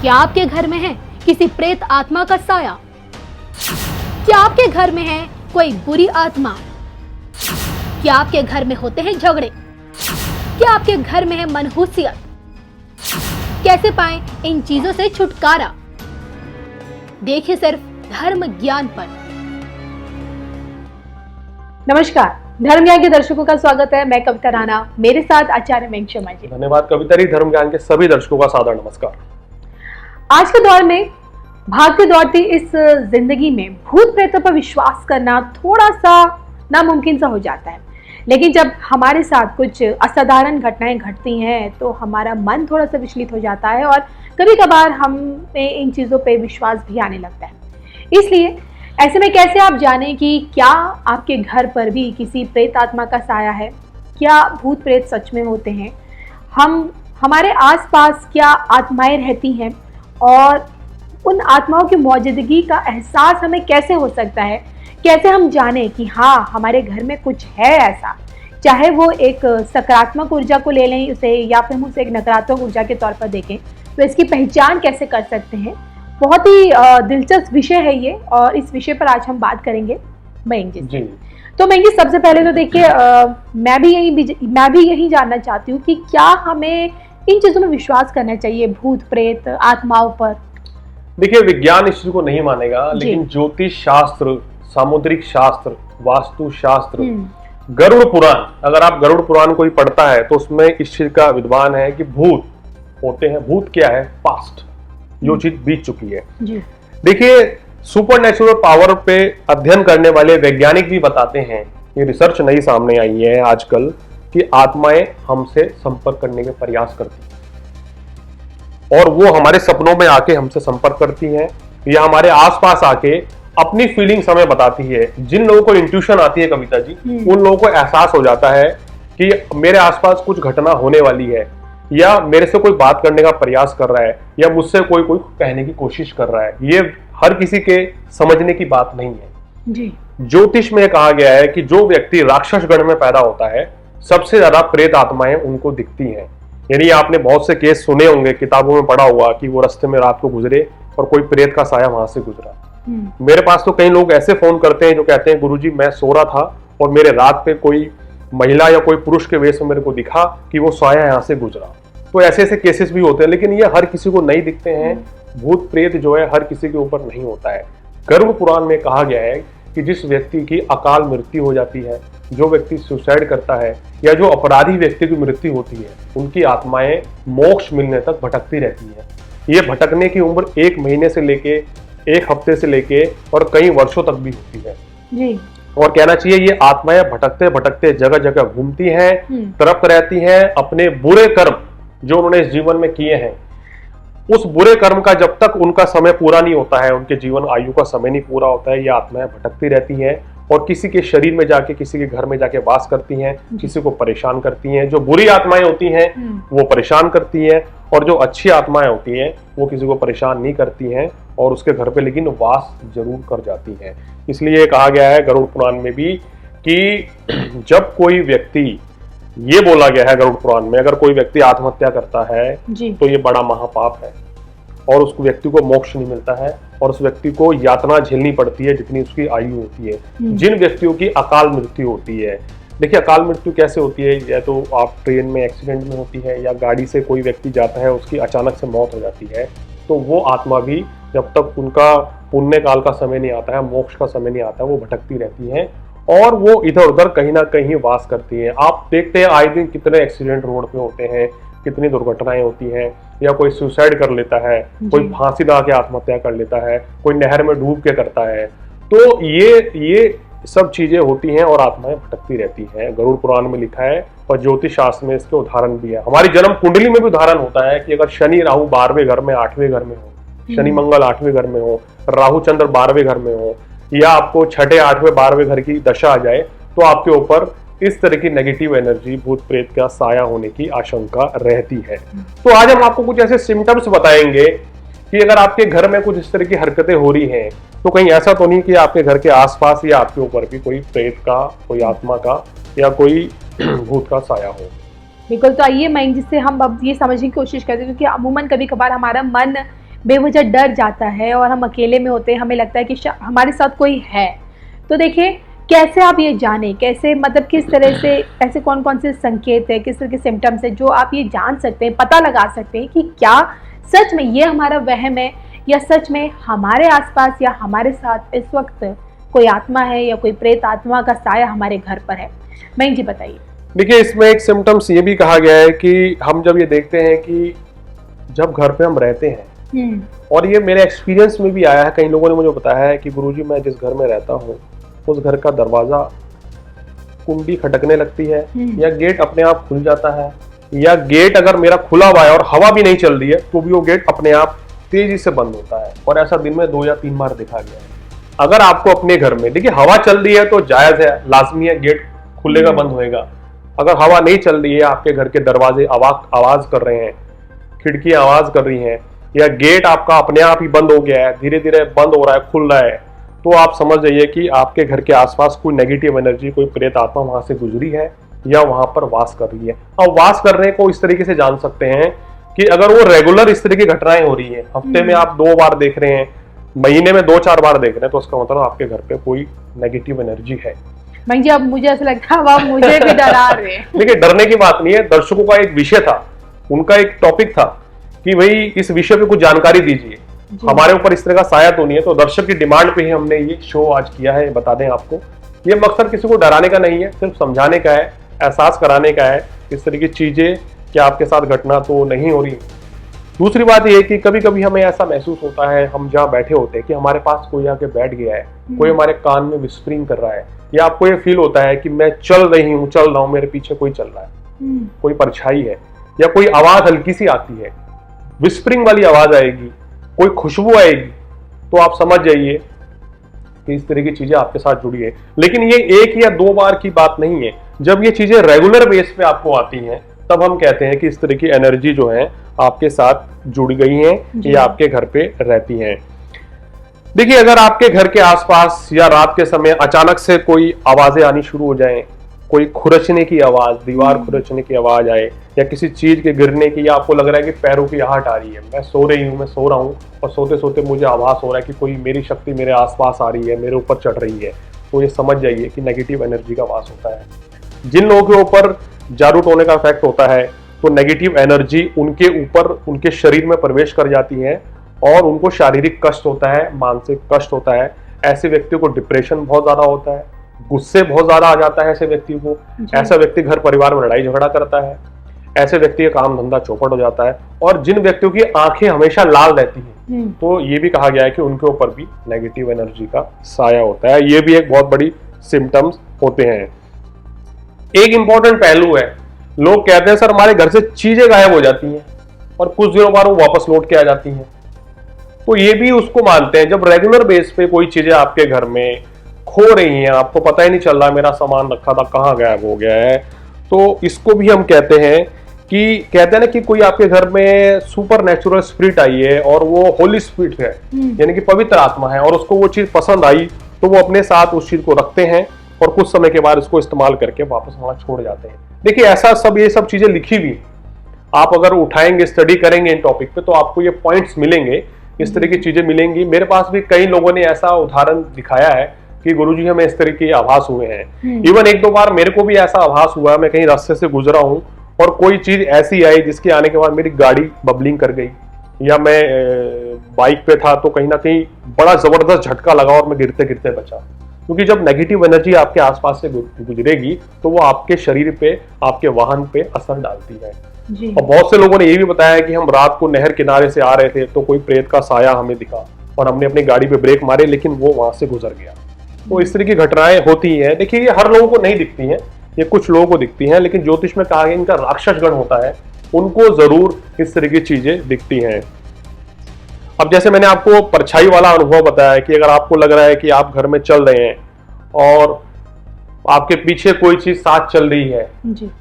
क्या आपके घर में है किसी प्रेत आत्मा का साया? क्या आपके घर में है कोई बुरी आत्मा? क्या आपके घर में होते हैं झगड़े? क्या आपके घर में है मनहूसियत? कैसे पाएं इन चीजों से छुटकारा? देखिए सिर्फ धर्म ज्ञान पर। नमस्कार, धर्म ज्ञान के दर्शकों का स्वागत है। मैं कविता राणा, मेरे साथ आचार्य मयंक शर्मा जी। धन्यवाद कविता जी। धर्म ज्ञान के सभी दर्शकों का सादर नमस्कार। आज के दौर में भागती दौड़ती इस जिंदगी में भूत प्रेतों पर विश्वास करना थोड़ा सा नामुमकिन सा हो जाता है। लेकिन जब हमारे साथ कुछ असाधारण घटनाएं घटती हैं तो हमारा मन थोड़ा सा विचलित हो जाता है और कभी कभार हमें इन चीज़ों पे विश्वास भी आने लगता है। इसलिए ऐसे में कैसे आप जानें कि क्या आपके घर पर भी किसी प्रेत आत्मा का साया है? क्या भूत प्रेत सच में होते हैं? हमारे आसपास क्या आत्माएं रहती हैं और उन आत्माओं की मौजूदगी का एहसास हमें कैसे हो सकता है? कैसे हम जानें कि हाँ, हमारे घर में कुछ है ऐसा? चाहे वो एक सकारात्मक ऊर्जा को ले लें उसे, या फिर हम उसे एक नकारात्मक ऊर्जा के तौर पर देखें, तो इसकी पहचान कैसे कर सकते हैं? बहुत ही दिलचस्प विषय है ये, और इस विषय पर आज हम बात करेंगे मयंक जी। तो मयंक जी, सबसे पहले तो देखिए, मैं भी यही जानना चाहती हूँ कि क्या हमें इन चीजों में विश्वास करना चाहिए, भूत प्रेत आत्माओं पर? देखिए, विज्ञान इस चीज को नहीं मानेगा, लेकिन ज्योतिष शास्त्र, सामुद्रिक शास्त्र, वास्तु शास्त्र, गरुड़ पुराण, अगर आप गरुड़ पुराण कोई पढ़ता है तो उसमें इस चीज का विद्वान है कि भूत होते हैं। भूत क्या है? पास्ट, जो चीज बीत चुकी है। देखिए, सुपर नेचुरल पावर पे अध्ययन करने वाले वैज्ञानिक भी बताते हैं, ये रिसर्च नई सामने आई है आजकल, कि आत्माएं हमसे संपर्क करने के प्रयास करती हैं और वो हमारे सपनों में आके हमसे संपर्क करती हैं, या हमारे आसपास आके अपनी फीलिंग्स हमें बताती है। जिन लोगों को इंट्यूशन आती है कविता जी, उन लोगों को एहसास हो जाता है कि मेरे आसपास कुछ घटना होने वाली है, या मेरे से कोई बात करने का प्रयास कर रहा है, या मुझसे कोई कहने की कोशिश कर रहा है। ये हर किसी के समझने की बात नहीं है जी। ज्योतिष में कहा गया है कि जो व्यक्ति राक्षस गण में पैदा होता है, सबसे ज्यादा प्रेत आत्माएं उनको दिखती हैं। यानी आपने बहुत से केस सुने होंगे, किताबों में पढ़ा हुआ कि वो रास्ते में रात को गुजरे और कोई प्रेत का साया वहां से गुजरा। मेरे पास तो कई लोग ऐसे फोन करते हैं जो कहते हैं, गुरुजी मैं सो रहा था और मेरे रात पे कोई महिला या कोई पुरुष के वेश में मेरे को दिखा कि वो साया यहाँ से गुजरा। तो ऐसे ऐसे केसेस भी होते हैं, लेकिन ये हर किसी को नहीं दिखते हैं। भूत प्रेत जो है हर किसी के ऊपर नहीं होता है। गरुड़ पुराण में कहा गया है कि जिस व्यक्ति की अकाल मृत्यु हो जाती है, जो व्यक्ति सुसाइड करता है, या जो अपराधी व्यक्ति की मृत्यु होती है, उनकी आत्माएं मोक्ष मिलने तक भटकती रहती हैं। ये भटकने की उम्र 1 महीने से लेके 1 हफ्ते से लेके और कई वर्षों तक भी होती है जी। और कहना चाहिए, ये आत्माएं भटकते भटकते जगह जगह घूमती हैं, तड़प रहती हैं। अपने बुरे कर्म जो उन्होंने इस जीवन में किए हैं, उस बुरे कर्म का जब तक उनका समय पूरा नहीं होता है, उनके जीवन आयु का समय नहीं पूरा होता है, ये आत्माएं भटकती रहती हैं और किसी के शरीर में जाके, किसी के घर में जाके वास करती हैं, किसी को परेशान करती हैं। जो बुरी आत्माएं होती हैं वो परेशान करती हैं, और जो अच्छी आत्माएं होती हैं वो किसी को परेशान नहीं करती हैं और उसके घर पे लेकिन वास जरूर कर जाती हैं। इसलिए कहा गया है गरुड़ पुराण में भी कि जब कोई व्यक्ति, ये बोला गया है गरुड़ पुराण में, अगर कोई व्यक्ति आत्महत्या करता है तो ये बड़ा महापाप है और उस व्यक्ति को मोक्ष नहीं मिलता है और उस व्यक्ति को यातना झेलनी पड़ती है जितनी उसकी आयु होती है। जिन व्यक्तियों की अकाल मृत्यु होती है, देखिए अकाल मृत्यु कैसे होती है, या तो आप ट्रेन में एक्सीडेंट में होती है, या गाड़ी से कोई व्यक्ति जाता है उसकी अचानक से मौत हो जाती है, तो वो आत्मा भी जब तक उनका पुण्य काल का समय नहीं आता है, मोक्ष का समय नहीं आता है, वो भटकती रहती है और वो इधर उधर कहीं ना कहीं वास करती है। आप देखते हैं आए दिन कितने एक्सीडेंट रोड पे होते हैं, कितनी दुर्घटनाएं होती हैं, या कोई सुसाइड कर लेता है, कोई फांसी लगा के आत्महत्या कर लेता है, कोई नहर में डूब के करता है। तो ये सब चीजें होती हैं और आत्माएं भटकती रहती हैं। गरुड़ पुराण में लिखा है और ज्योतिष शास्त्र में इसके उदाहरण भी है। हमारी जन्म कुंडली में भी उदाहरण होता है कि अगर शनि राहु 12वें घर में 8वें घर में हो, शनि मंगल 8वें घर में हो, राहु चंद्र 12वें घर में हो, या आपको 6ठे 8वें 12वें घर की दशा आ जाए, तो आपके ऊपर इस तरह की नेगेटिव एनर्जी, भूत प्रेत का साया होने की आशंका रहती है। तो आज हम आपको कुछ ऐसे सिम्टम्स बताएंगे कि अगर आपके घर में कुछ इस तरह की हरकतें हो रही हैं, तो कहीं ऐसा तो नहीं कि आपके घर के आसपास या आपके ऊपर भी कोई प्रेत का, कोई आत्मा का या कोई भूत का साया हो। बिल्कुल। तो आइए मयंक, जिससे हम अब ये समझने की कोशिश करते हैं, क्योंकि अमूमन कभी कभार हमारा मन बेवजह डर जाता है और हम अकेले में होते हैं, हमें लगता है कि हमारे साथ कोई है। तो देखिए कैसे आप ये जाने, कैसे मतलब किस तरह से, ऐसे कौन कौन से संकेत है, किस तरह के सिम्टम्स है जो आप ये जान सकते हैं, पता लगा सकते हैं कि क्या सच में ये हमारा वहम है या सच में हमारे आसपास या हमारे साथ इस वक्त कोई आत्मा है या कोई प्रेत आत्मा का साया हमारे घर पर है। मयंक जी बताइए। देखिए इसमें एक सिम्टम्स ये भी कहा गया है कि हम जब ये देखते हैं कि जब घर पे हम रहते हैं, और ये मेरे एक्सपीरियंस में भी आया है, कई लोगों ने मुझे बताया है कि गुरुजी मैं जिस घर में रहता हूँ उस घर का दरवाजा कुंडी खटकने लगती है, या गेट अपने आप खुल जाता है, या गेट अगर मेरा खुला हुआ है और हवा भी नहीं चल रही है तो भी वो गेट अपने आप तेजी से बंद होता है। और ऐसा दिन में 2 या 3 बार देखा गया है। अगर आपको अपने घर में, देखिए हवा चल रही है तो जायज है, लाजमी है, गेट खुलेगा बंद होएगा। अगर हवा नहीं चल रही है, आपके घर के दरवाजे आवाज कर रहे हैं, खिड़कियां आवाज कर रही हैं, या गेट आपका अपने आप ही बंद हो गया है, धीरे धीरे बंद हो रहा है, खुल रहा है, तो आप समझ जाइए कि आपके घर के आसपास कोई नेगेटिव एनर्जी, कोई प्रेत आत्मा वहां से गुजरी है या वहां पर वास कर रही है। अब वास करने को इस तरीके से जान सकते हैं कि अगर वो रेगुलर इस तरह की घटनाएं हो रही है, हफ्ते में आप 2 बार देख रहे हैं, महीने में 2-4 बार देख रहे हैं, तो उसका मतलब आपके घर पे कोई नेगेटिव एनर्जी है। मयंक जी अब मुझे ऐसा लगता है आप मुझे भी डरा रहे हैं। देखिए डरने की बात नहीं है, दर्शकों का एक विषय था, उनका एक टॉपिक था कि भाई इस विषय पे कुछ जानकारी दीजिए, हमारे ऊपर इस तरह का साया तो नहीं है, तो दर्शक की डिमांड पे ही हमने ये शो आज किया है। बता दें आपको, ये मकसद किसी को डराने का नहीं है, सिर्फ समझाने का है, एहसास कराने का है, इस तरह की चीजें क्या आपके साथ घटना तो नहीं हो रही। दूसरी बात यह कि कभी कभी हमें ऐसा महसूस होता है, हम जहाँ बैठे होते हैं, कि हमारे पास कोई आके बैठ गया है, कोई हमारे कान में विस्परिंग कर रहा है, या आपको ये फील होता है कि मैं चल रहा हूँ, मेरे पीछे कोई चल रहा है, कोई परछाई है, या कोई आवाज हल्की सी आती है, विस्परिंग वाली आवाज आएगी, कोई खुशबू आएगी, तो आप समझ जाइए कि इस तरह की चीजें आपके साथ जुड़ी है। लेकिन ये 1 या 2 बार की बात नहीं है, जब ये चीजें रेगुलर बेस पे आपको आती हैं तब हम कहते हैं कि इस तरह की एनर्जी जो है आपके साथ जुड़ गई है या आपके घर पे रहती हैं। देखिए अगर आपके घर के आसपास या रात के समय अचानक से कोई आवाजें आनी शुरू हो जाएं, कोई खुरचने की आवाज, दीवार खुरचने की आवाज आए, या किसी चीज के गिरने की, या आपको लग रहा है कि पैरों की आहट आ रही है, मैं सो रहा हूँ और सोते सोते मुझे आभास हो रहा है कि कोई मेरी शक्ति मेरे आसपास आ रही है, मेरे ऊपर चढ़ रही है, तो ये समझ जाइए कि नेगेटिव एनर्जी का वास होता है। जिन लोगों के ऊपर जादू टोने का इफेक्ट होता है तो नेगेटिव एनर्जी उनके ऊपर, उनके शरीर में प्रवेश कर जाती है और उनको शारीरिक कष्ट होता है, मानसिक कष्ट होता है। ऐसे व्यक्ति को डिप्रेशन बहुत ज्यादा होता है, गुस्से बहुत ज्यादा आ जाता है ऐसे व्यक्ति को, ऐसा व्यक्ति घर परिवार में लड़ाई झगड़ा करता है, ऐसे व्यक्ति का काम धंधा चौपट हो जाता है। और जिन व्यक्तियों की आंखें हमेशा लाल रहती हैं तो ये भी कहा गया है कि उनके ऊपर भी नेगेटिव एनर्जी का साया होता है। ये भी एक बहुत बड़ी सिम्टम्स होते हैं। एक इंपॉर्टेंट पहलू है, लोग कहते हैं सर हमारे घर से चीजें गायब हो जाती हैं और कुछ दिनों बाद वो वापस लौट के आ जाती हैं, तो ये भी उसको मानते हैं। जब रेगुलर बेस पे कोई चीजें आपके घर में खो रही हैं, आपको पता ही नहीं चल रहा मेरा सामान रखा था कहाँ गायब हो गया है, तो इसको भी हम कहते हैं ना कि कोई आपके घर में सुपर नेचुरल स्पिरिट आई है और वो होली स्पिरिट है, यानी कि पवित्र आत्मा है, और उसको वो चीज पसंद आई तो वो अपने साथ उस चीज को रखते हैं और कुछ समय के बाद इसको इस्तेमाल करके वापस वहां छोड़ जाते हैं। देखिए ऐसा सब, ये सब चीजें लिखी हुई, आप अगर उठाएंगे, स्टडी करेंगे इन टॉपिक पे, तो आपको ये पॉइंट्स मिलेंगे, इस तरह की चीजें मिलेंगी। मेरे पास भी कई लोगों ने ऐसा उदाहरण दिखाया है कि गुरुजी हमें इस तरह के आभास हुए हैं। इवन 1-2 बार मेरे को भी ऐसा आभास हुआ, मैं कहीं रास्ते से गुजरा हूं और कोई चीज ऐसी आई जिसके आने के बाद मेरी गाड़ी बबलिंग कर गई, या मैं बाइक पे था तो कहीं ना कहीं बड़ा जबरदस्त झटका लगा और मैं गिरते गिरते बचा। क्योंकि जब नेगेटिव एनर्जी आपके आसपास से गुजरेगी तो वो आपके शरीर पे, आपके वाहन पे असर डालती है। और बहुत से लोगों ने ये भी बताया कि हम रात को नहर किनारे से आ रहे थे तो कोई प्रेत का साया हमें दिखा और हमने अपनी गाड़ी पे ब्रेक मारे लेकिन वो वहां से गुजर गया। तो इस तरह की घटनाएं होती हैं। देखिए ये हर लोगों को नहीं दिखती हैं, ये कुछ लोगों को दिखती हैं, लेकिन ज्योतिष में कहा गया इनका राक्षस गण होता है, उनको जरूर इस तरह की चीजें दिखती हैं। अब जैसे मैंने आपको परछाई वाला अनुभव बताया कि अगर आपको लग रहा है कि आप घर में चल रहे हैं और आपके पीछे कोई चीज साथ चल रही है,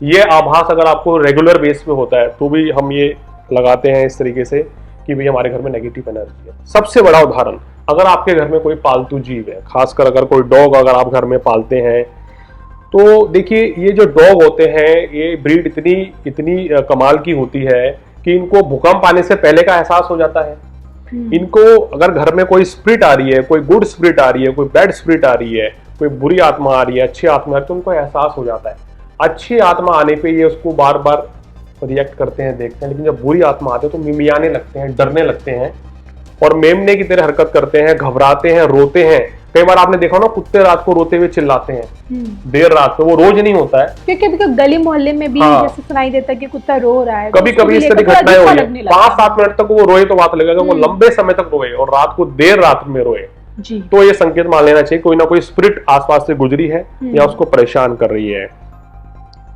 ये आभास अगर आपको रेगुलर बेस पे होता है तो भी हम ये लगाते हैं इस तरीके से कि भाई हमारे घर में नेगेटिव एनर्जी है। सबसे बड़ा उदाहरण, अगर आपके घर में कोई पालतू जीव है, खासकर अगर कोई डॉग अगर आप घर में पालते हैं, तो देखिए ये जो डॉग होते हैं ये ब्रीड इतनी कमाल की होती है कि इनको भूकंप आने से पहले का एहसास हो जाता है। इनको अगर घर में कोई स्पिरिट आ रही है, कोई गुड स्पिरिट आ रही है, कोई बैड स्पिरिट आ रही है, कोई बुरी आत्मा आ रही है, अच्छी आत्मा आ रही है, तो उनको एहसास हो जाता है। अच्छी आत्मा आने पे ये उसको बार बार रिएक्ट करते हैं, देखते हैं, लेकिन जब बुरी आत्मा आते हैं तो मिमियाने लगते हैं, डरने लगते हैं और मेमने की तरह हरकत करते हैं, घबराते हैं, रोते हैं। कई बार आपने देखा ना, कुत्ते रात को रोते हुए चिल्लाते हैं देर रात में, वो रोज नहीं होता है, क्योंकि गली मोहल्ले में भी जैसे सुनाई देता है कि कुत्ता रो रहा है। कभी कभी इस तरह की घटनाएं हुई है। 5-7 मिनट तक वो रोए तो बात लगेगा, वो लंबे समय तक रोए और रात को देर रात में रोए, तो ये संकेत मान लेना चाहिए कोई ना कोई स्पिरिट आसपास से गुजरी है या उसको परेशान कर रही है।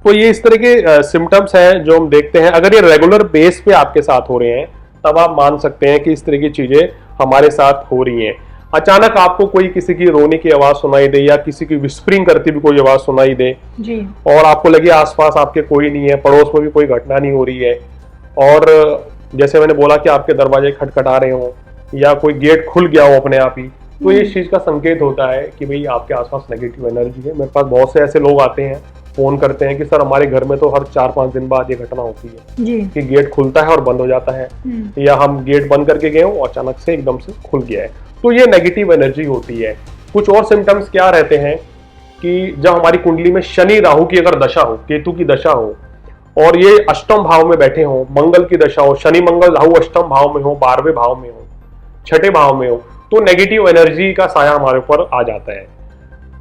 तो ये इस तरह के सिम्टम्स हैं जो हम देखते हैं। अगर ये रेगुलर बेस पे आपके साथ हो रहे हैं तब आप मान सकते हैं कि इस तरह की चीजें हमारे साथ हो रही हैं। अचानक आपको कोई किसी की रोने की आवाज सुनाई दे या किसी की विस्परिंग करती भी कोई आवाज सुनाई दे जी, और आपको लगे आसपास आपके कोई नहीं है, पड़ोस में भी कोई घटना नहीं हो रही है, और जैसे मैंने बोला कि आपके दरवाजे खटखटा रहे हो या कोई गेट खुल गया हो अपने आप ही, तो ये इस चीज का संकेत होता है कि भाई आपके आसपास नेगेटिव एनर्जी है। मेरे पास बहुत से ऐसे लोग आते हैं, फोन करते हैं कि सर हमारे घर में तो हर 4-5 दिन बाद ये घटना होती है जी, कि गेट खुलता है और बंद हो जाता है, या हम गेट बंद करके गए हो अचानक से एकदम से खुल गया है, तो ये नेगेटिव एनर्जी होती है। कुछ और सिम्टम्स क्या रहते हैं कि जब हमारी कुंडली में शनि राहु की अगर दशा हो, केतु की दशा हो और ये अष्टम भाव में बैठे हो, मंगल की दशा हो, शनि मंगल राहु अष्टम भाव में हो, 12वें भाव में हो, 6ठे भाव में हो, तो नेगेटिव एनर्जी का साया हमारे ऊपर आ जाता है।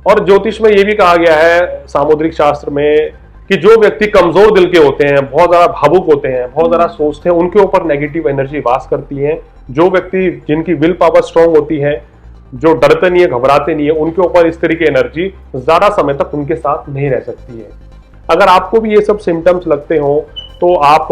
और ज्योतिष में ये भी कहा गया है, सामुद्रिक शास्त्र में, कि जो व्यक्ति कमजोर दिल के होते हैं, बहुत ज्यादा भावुक होते हैं, बहुत ज्यादा सोचते हैं, उनके ऊपर नेगेटिव एनर्जी वास करती है। जो व्यक्ति जिनकी विल पावर स्ट्रांग होती है, जो डरते नहीं है, घबराते नहीं है, उनके ऊपर इस तरह की एनर्जी ज्यादा समय तक उनके साथ नहीं रह सकती है। अगर आपको भी ये सब सिम्टम्स लगते हो तो आप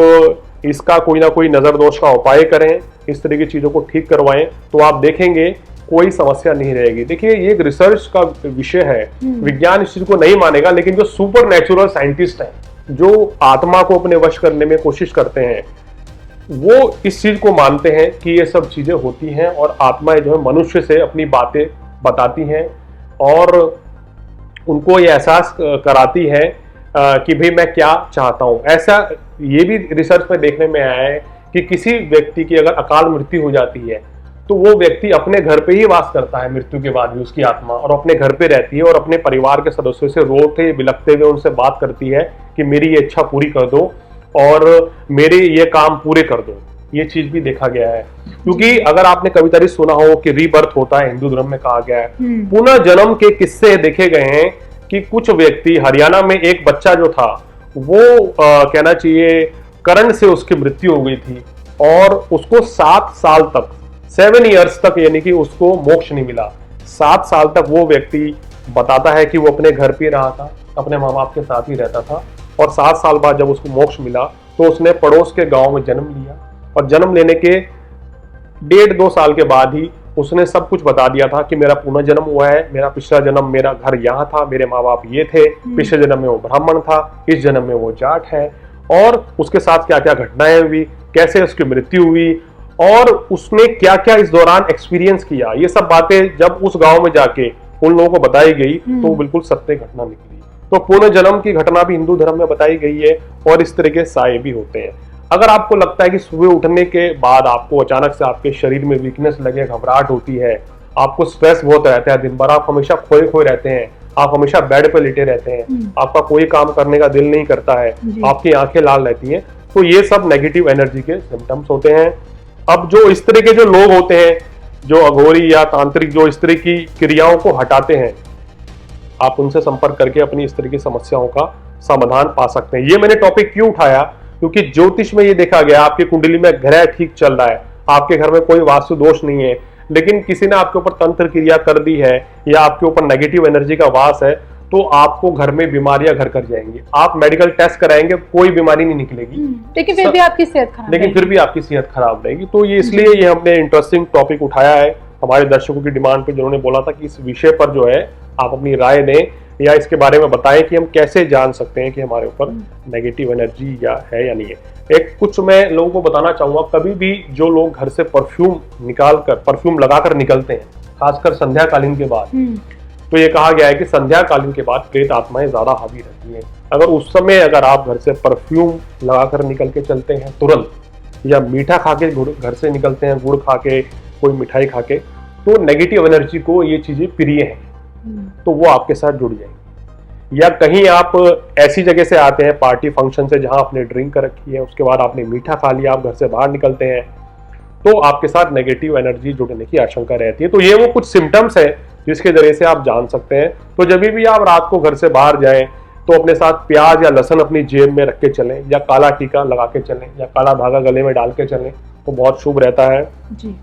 इसका कोई ना कोई नजर दोष का उपाय करें, इस तरह की चीजों को ठीक करवाएं, तो आप देखेंगे कोई समस्या नहीं रहेगी। देखिए ये एक रिसर्च का विषय है, विज्ञान इस चीज को नहीं मानेगा, लेकिन जो सुपर नेचुरल साइंटिस्ट हैं, जो आत्मा को अपने वश करने में कोशिश करते हैं, वो इस चीज को मानते हैं कि ये सब चीजें होती हैं और आत्माएं जो है मनुष्य से अपनी बातें बताती हैं और उनको ये एहसास कराती है कि भाई मैं क्या चाहता हूं। ऐसा ये भी रिसर्च में देखने में आया है कि किसी व्यक्ति की अगर अकाल मृत्यु हो जाती है तो वो व्यक्ति अपने घर पे ही वास करता है मृत्यु के बाद भी, उसकी आत्मा, और अपने घर पे रहती है और अपने परिवार के सदस्यों से रोते बिलखते हुए उनसे बात करती है कि मेरी ये इच्छा पूरी कर दो और मेरे ये काम पूरे कर दो। ये चीज भी देखा गया है, क्योंकि अगर आपने कभी तरी सुना हो कि रीबर्थ होता है, हिंदू धर्म में कहा गया है, पुनः जन्म के किस्से देखे गए हैं कि कुछ व्यक्ति, हरियाणा में एक बच्चा जो था वो कहना चाहिए करंट से उसकी मृत्यु हो गई थी और उसको 7 साल तक, 7 ईयर्स तक, यानी कि उसको मोक्ष नहीं मिला। 7 साल तक वो व्यक्ति बताता है कि वो अपने घर पे रहा था, अपने माँ बाप के साथ ही रहता था, और 7 साल बाद जब उसको मोक्ष मिला तो उसने पड़ोस के गांव में जन्म लिया और जन्म लेने के 1.5-2 साल के बाद ही उसने सब कुछ बता दिया था कि मेरा पुनर्जन्म हुआ है, मेरा पिछला जन्म, मेरा घर यहाँ था, मेरे माँ बाप ये थे, पिछले जन्म में वो ब्राह्मण था, इस जन्म में वो जाट है, और उसके साथ क्या क्या घटनाएं हुई, कैसे उसकी मृत्यु हुई और उसने क्या क्या इस दौरान एक्सपीरियंस किया। ये सब बातें जब उस गांव में जाके उन लोगों को बताई गई तो बिल्कुल सत्य घटना निकली। तो पुनर्जन्म की घटना भी हिंदू धर्म में बताई गई है और इस तरह के साये भी होते हैं। अगर आपको लगता है कि सुबह उठने के बाद आपको अचानक से आपके शरीर में वीकनेस लगे, घबराहट होती है, आपको स्ट्रेस बहुत रहता है, दिन भर आप हमेशा खोए खोए रहते हैं, आप हमेशा बेड पे लेटे रहते हैं, आपका कोई काम करने का दिल नहीं करता है, आपकी आंखें लाल रहती हैं, तो ये सब नेगेटिव एनर्जी के सिम्टम्स होते हैं। अब जो इस तरह के जो लोग होते हैं, जो अघोरी या तांत्रिक जो इस तरह की क्रियाओं को हटाते हैं, आप उनसे संपर्क करके अपनी इस तरह की समस्याओं का समाधान पा सकते हैं। ये मैंने टॉपिक क्यों उठाया, क्योंकि ज्योतिष में ये देखा गया आपकी कुंडली में ग्रह ठीक चल रहा है, आपके घर में कोई वास्तु दोष नहीं है, लेकिन किसी ने आपके ऊपर तंत्र क्रिया कर दी है या आपके ऊपर नेगेटिव एनर्जी का वास है, तो आपको घर में बीमारियां घर कर जाएंगी। आप मेडिकल टेस्ट कराएंगे, कोई बीमारी नहीं निकलेगी, लेकिन फिर भी आपकी सेहत खराब, लेकिन फिर भी आपकी सेहत खराब रहेगी। तो ये इसलिए ये हमने इंटरेस्टिंग टॉपिक उठाया है हमारे दर्शकों की डिमांड पे, जिन्होंने बोला था कि इस विषय पर जो है आप अपनी राय दें या इसके बारे में बताएं कि हम कैसे जान सकते हैं कि हमारे ऊपर नेगेटिव एनर्जी या है या नहीं है। एक कुछ मैं लोगों को बताना चाहूंगा, कभी भी जो लोग घर से परफ्यूम लगाकर निकलते हैं, खासकर संध्याकालीन के बाद, तो ये कहा गया है कि संध्याकालीन के बाद प्रेत आत्माएं ज्यादा हावी रहती हैं। अगर उस समय अगर आप घर से परफ्यूम लगाकर निकल के चलते हैं तुरंत, या मीठा खा के घर से निकलते हैं, गुड़ खा के, कोई मिठाई खा के, तो नेगेटिव एनर्जी को ये चीजें प्रिय हैं, तो वो आपके साथ जुड़ जाएंगी। या कहीं आप ऐसी जगह से आते हैं, पार्टी फंक्शन से, जहां आपने ड्रिंक कर रखी है, उसके बाद आपने मीठा खा लिया, आप घर से बाहर निकलते हैं, तो आपके साथ नेगेटिव एनर्जी जुड़ने की आशंका रहती है। तो ये वो कुछ सिम्टम्स है जिसके जरिए से आप जान सकते हैं। तो जब भी आप रात को घर से बाहर जाएं तो अपने साथ प्याज या लहसुन अपनी जेब में रख के चलें, या काला टीका लगा के चलें, या काला धागा गले में डाल के चलें, तो बहुत शुभ रहता है जी।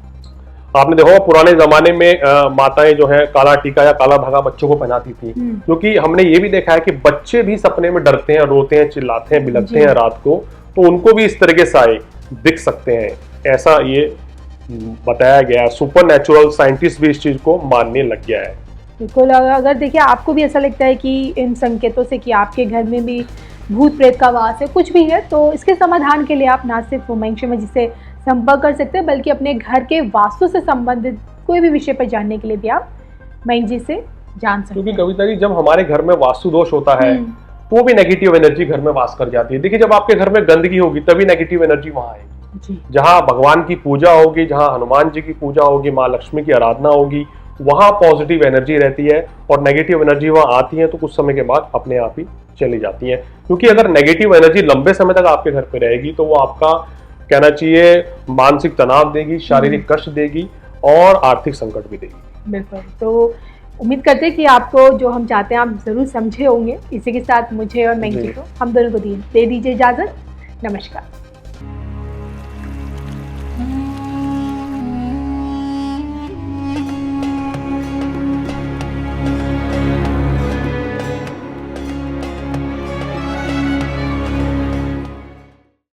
आपने देखो पुराने जमाने में माताएं जो है काला टीका या काला धागा बच्चों को पहनाती थी, क्योंकि हमने ये भी देखा है कि बच्चे भी सपने में डरते हैं, रोते हैं, चिल्लाते हैं, बिलखते हैं रात को, तो उनको भी इस तरह के साए दिख सकते हैं, ऐसा ये बताया गया। सुपर नेचुरल साइंटिस्ट भी इस चीज को मानने लग गया है। बिल्कुल। अगर देखिए आपको भी ऐसा लगता है कि इन संकेतों से कि आपके घर में भी भूत प्रेत का वास है, कुछ भी है, तो इसके समाधान के लिए आप ना सिर्फ उमंग शर्मा जी से संपर्क कर सकते हैं, बल्कि अपने घर के वास्तु से संबंधित कोई भी विषय पर जानने के लिए भी आप उमंग जी से जान सकते हैं। क्योंकि कविता जी, जब हमारे घर में वास्तु दोष होता है तो वो भी नेगेटिव एनर्जी घर में वास कर जाती है। देखिए, जब आपके घर में गंदगी होगी तभी नेगेटिव एनर्जी वहां आएगी। जहां भगवान की पूजा होगी, जहां हनुमान जी की पूजा होगी, माँ लक्ष्मी की आराधना होगी, वहां पॉजिटिव एनर्जी रहती है, और नेगेटिव एनर्जी वहां आती है तो कुछ समय के बाद अपने आप ही चली जाती है। क्योंकि अगर नेगेटिव एनर्जी लंबे समय तक आपके घर पे रहेगी तो वो आपका कहना चाहिए मानसिक तनाव देगी, शारीरिक कष्ट देगी और आर्थिक संकट भी देगी। बिल्कुल। तो उम्मीद करते हैं कि आपको जो हम चाहते हैं आप जरूर समझे होंगे। इसी के साथ मुझे और उमंग जी को, हम दोनों को दे दीजिए इजाजत। नमस्कार।